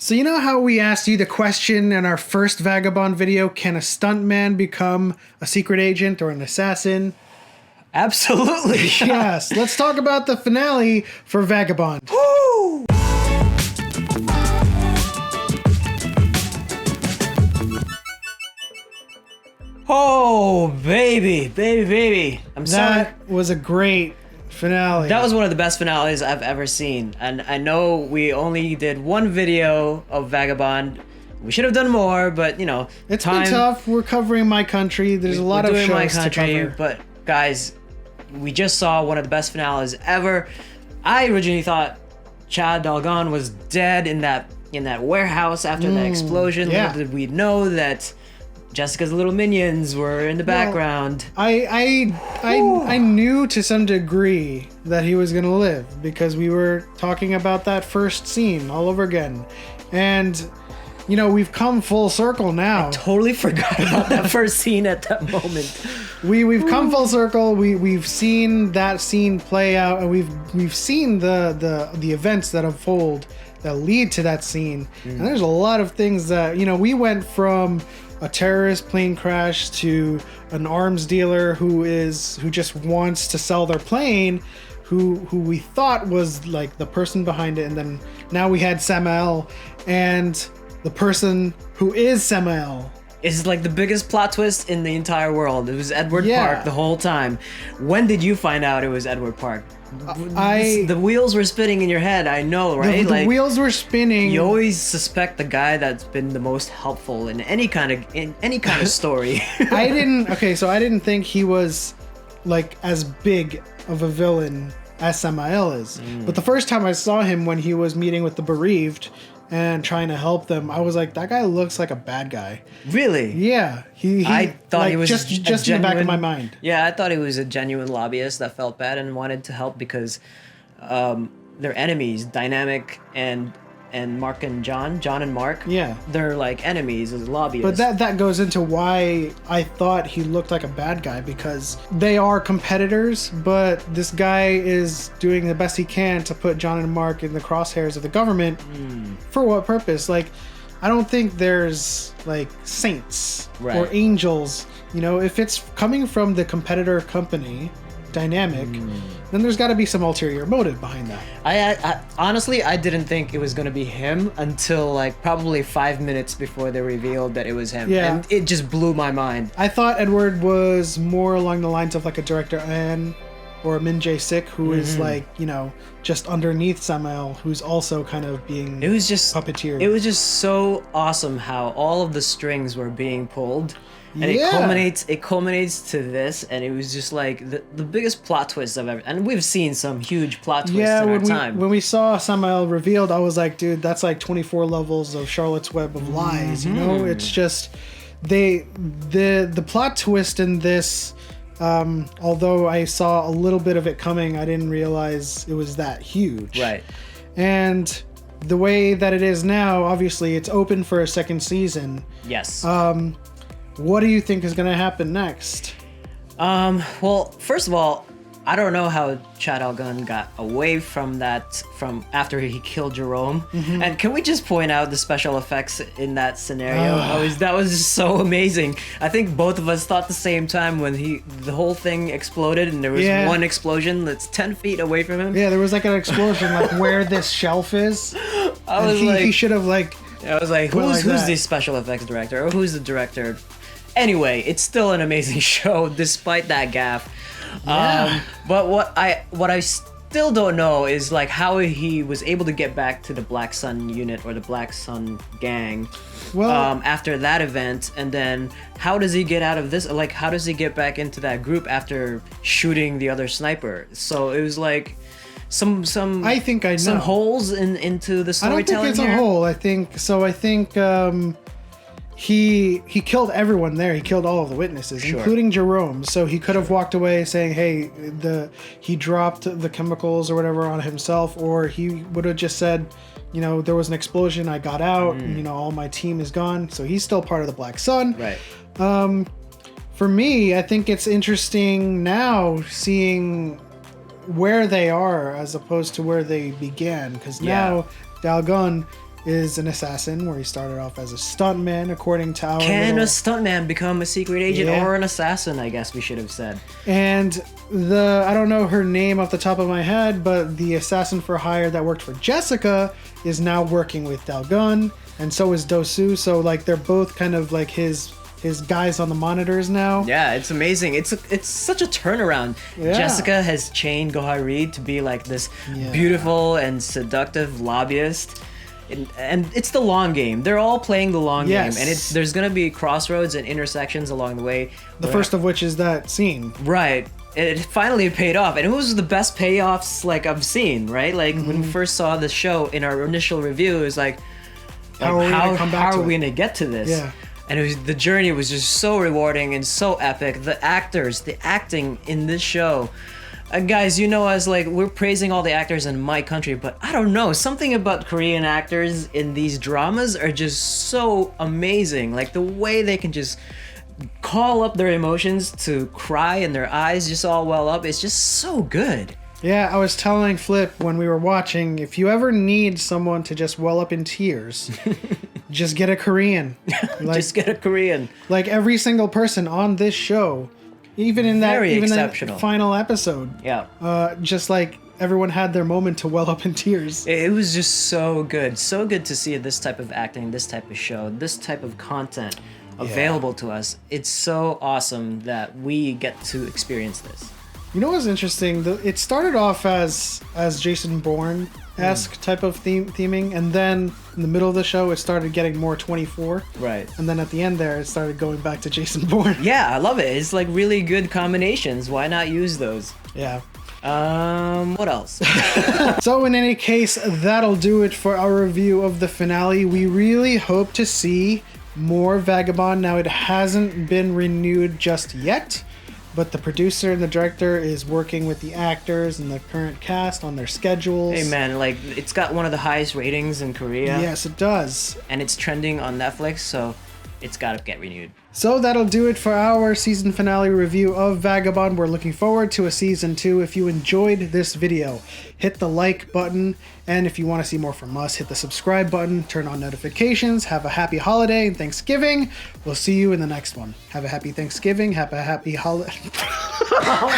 So you know how we asked you the question in our first Vagabond video, can a stuntman become a secret agent or an assassin? Absolutely. Yes, let's talk about the finale for Vagabond. Woo! Oh, baby. I'm sorry. That was a great finale. That was one of the best finales I've ever seen. And I know we only did one video of Vagabond. We should have done more, but you know, it's been tough. We're covering My Country. There's a lot of shows My Country, to cover. But guys, we just saw one of the best finales ever. I originally thought Chad Dalgon was dead in that warehouse after the explosion. Yeah. Little did we know that Jessica's little minions were in the background. I knew to some degree that he was gonna live because we were talking about that first scene all over again, and you know we've come full circle now. I totally forgot about that first scene at that moment. We've come full circle. We've seen that scene play out, and we've seen the events that unfold that lead to that scene. And there's a lot of things that we went from a terrorist plane crash to an arms dealer who just wants to sell their plane, who we thought was like the person behind it, and then now we had Samael, and the person who is Samael is like the biggest plot twist in the entire world. It was Edward Park the whole time. When did you find out it was Edward Park? The wheels were spinning in your head. I know, right? The wheels were spinning. You always suspect the guy that's been the most helpful in any kind of story. I didn't think he was like as big of a villain as Samael is. But the first time I saw him when he was meeting with the bereaved and trying to help them, I was like, that guy looks like a bad guy. Really? Yeah. I thought like, he was just in the back of my mind. Yeah, I thought he was a genuine lobbyist that felt bad and wanted to help because they're enemies, Dynamic and Mark and John and Mark. Yeah. They're like enemies as lobbyists. But that goes into why I thought he looked like a bad guy, because they are competitors, but this guy is doing the best he can to put John and Mark in the crosshairs of the government. For what purpose? Like, I don't think there's like saints or angels. If it's coming from the competitor company, Dynamic, then there's got to be some ulterior motive behind that. I honestly, I didn't think it was going to be him until like probably 5 minutes before they revealed that it was him. Yeah. And it just blew my mind. I thought Edward was more along the lines of like a Director Ann or Min Jae-sik, who is like, just underneath Samael, who's also kind of being puppeteered. It was just so awesome how all of the strings were being pulled. And it culminates to this, and it was just like the biggest plot twist I've ever. And we've seen some huge plot twists in our time. When we saw Samael revealed, I was like, dude, that's like 24 levels of Charlotte's Web of lies. It's just the plot twist in this. Although I saw a little bit of it coming, I didn't realize it was that huge. Right. And the way that it is now, obviously, it's open for a second season. Yes. What do you think is going to happen next? Well, first of all, I don't know how Chad Dalgon got away from after he killed Jerome. And can we just point out the special effects in that scenario? That was just so amazing. I think both of us thought the same time when the whole thing exploded and there was one explosion that's 10 feet away from him. Yeah, there was like an explosion like where this shelf is. He should have like... I was like, who's the special effects director? Or who's the director? Anyway, it's still an amazing show despite that gaffe. Yeah. But what I still don't know is like how he was able to get back to the Black Sun unit or the Black Sun gang after that event, and then how does he get out of this? Like, how does he get back into that group after shooting the other sniper? So it was like some I think I know some holes into the storytelling. I don't think it's a hole. I think He killed everyone there. He killed all of the witnesses, including Jerome. So he could have walked away saying, hey, he dropped the chemicals or whatever on himself, or he would have just said, there was an explosion, I got out, and, all my team is gone. So he's still part of the Black Sun. Right. For me, I think it's interesting now seeing where they are as opposed to where they began, because now Dalgon is an assassin, where he started off as a stuntman, according to our Can a little... stuntman become a secret agent Yeah. or an assassin? I guess we should have said. And I don't know her name off the top of my head, but the assassin for hire that worked for Jessica is now working with Dalgun, and so is Dosu. So like they're both kind of like his guys on the monitors now. Yeah, it's amazing. It's such a turnaround. Yeah. Jessica has chained Gohai Reed to be like this Yeah. beautiful and seductive lobbyist. And it's the long game. They're all playing the long Yes. game. And there's going to be crossroads and intersections along the way. The first of which is that scene. Right. It finally paid off. And it was the best payoffs like I've seen, right? Like when we first saw the show in our initial review, it was like, How are we gonna come back how to are we it? going to get to this? Yeah. And the journey was just so rewarding and so epic. The actors, the acting in this show. Guys, you know us, like, we're praising all the actors in my country, but I don't know. Something about Korean actors in these dramas are just so amazing. Like, the way they can just call up their emotions to cry and their eyes just all well up. It's just so good. Yeah, I was telling Flip when we were watching, if you ever need someone to just well up in tears, just get a Korean. Like, Just get a Korean. like every single person on this show, even in that Very even exceptional. that final episode, Yeah. just like everyone had their moment to well up in tears. It was just so good. So good to see this type of acting, this type of show, this type of content available to us. It's so awesome that we get to experience this. You know what's interesting? It started off as Jason Bourne-esque type of theming, and then in the middle of the show, it started getting more 24. Right. And then at the end there, it started going back to Jason Bourne. Yeah, I love it. It's like really good combinations. Why not use those? Yeah. What else? So in any case, that'll do it for our review of the finale. We really hope to see more Vagabond. Now, it hasn't been renewed just yet, but the producer and the director is working with the actors and the current cast on their schedules. Hey man, like it's got one of the highest ratings in Korea. Yes, it does. And it's trending on Netflix, so it's gotta get renewed. So that'll do it for our season finale review of Vagabond. We're looking forward to a season 2. If you enjoyed this video, hit the like button. And if you want to see more from us, hit the subscribe button, turn on notifications. Have a happy holiday and Thanksgiving. We'll see you in the next one. Have a happy Thanksgiving. Have a happy holiday.